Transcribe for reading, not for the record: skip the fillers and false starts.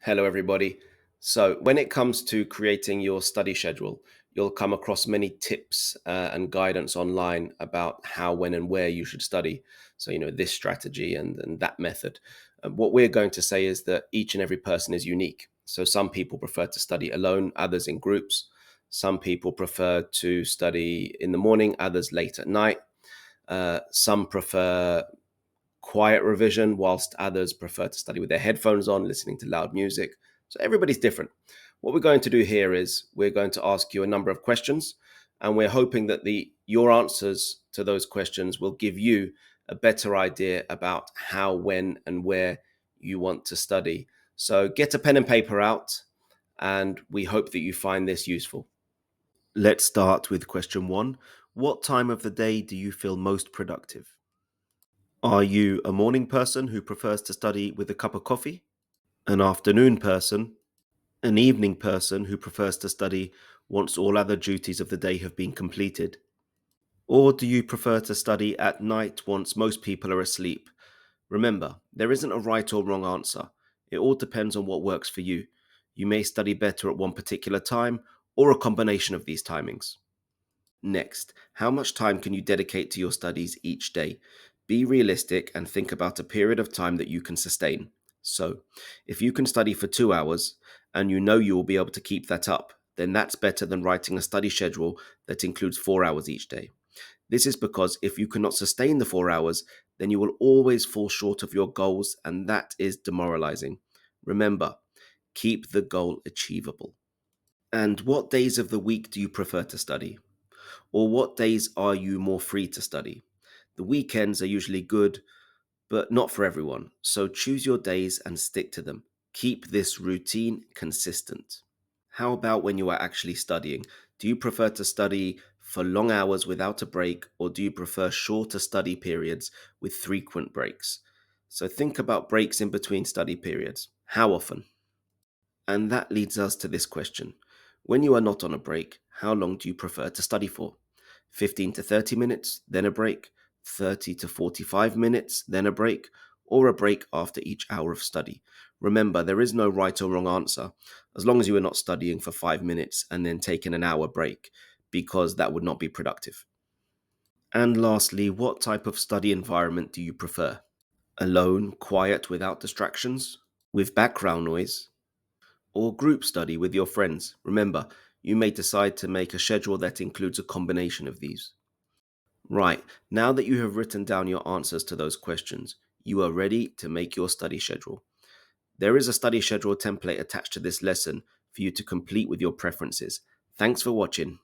Hello, everybody. So, when it comes to creating your study schedule, you'll come across many tips and guidance online about how, when, and where you should study. So, this strategy and that method. What we're going to say is that each and every person is unique. So, some people prefer to study alone, others in groups. Some people prefer to study in the morning, others late at night. Some prefer quiet revision, whilst others prefer to study with their headphones on, listening to loud music. So everybody's different. What we're going to do here is we're going to ask you a number of questions, and we're hoping that your answers to those questions will give you a better idea about how, when, and where you want to study. So get a pen and paper out, and we hope that you find this useful. Let's start with question one. What time of the day do you feel most productive? Are you a morning person who prefers to study with a cup of coffee? An afternoon person? An evening person who prefers to study once all other duties of the day have been completed? Or do you prefer to study at night once most people are asleep? Remember, there isn't a right or wrong answer. It all depends on what works for you. You may study better at one particular time or a combination of these timings. Next, how much time can you dedicate to your studies each day? Be realistic and think about a period of time that you can sustain. So, if you can study for 2 hours and you know you will be able to keep that up, then that's better than writing a study schedule that includes 4 hours each day. This is because if you cannot sustain the 4 hours, then you will always fall short of your goals, and that is demoralizing. Remember, keep the goal achievable. And what days of the week do you prefer to study? Or what days are you more free to study? The weekends are usually good, but not for everyone. So choose your days and stick to them. Keep this routine consistent. How about when you are actually studying? Do you prefer to study for long hours without a break, or do you prefer shorter study periods with frequent breaks? So think about breaks in between study periods. How often? And that leads us to this question. When you are not on a break, how long do you prefer to study for? 15 to 30 minutes, then a break, 30 to 45 minutes, then a break, or a break after each hour of study. Remember, there is no right or wrong answer, as long as you are not studying for 5 minutes and then taking an hour break, because that would not be productive. And lastly, what type of study environment do you prefer? Alone, quiet, without distractions, with background noise, or group study with your friends? Remember, you may decide to make a schedule that includes a combination of these. Right, now that you have written down your answers to those questions, you are ready to make your study schedule. There is a study schedule template attached to this lesson for you to complete with your preferences. Thanks for watching.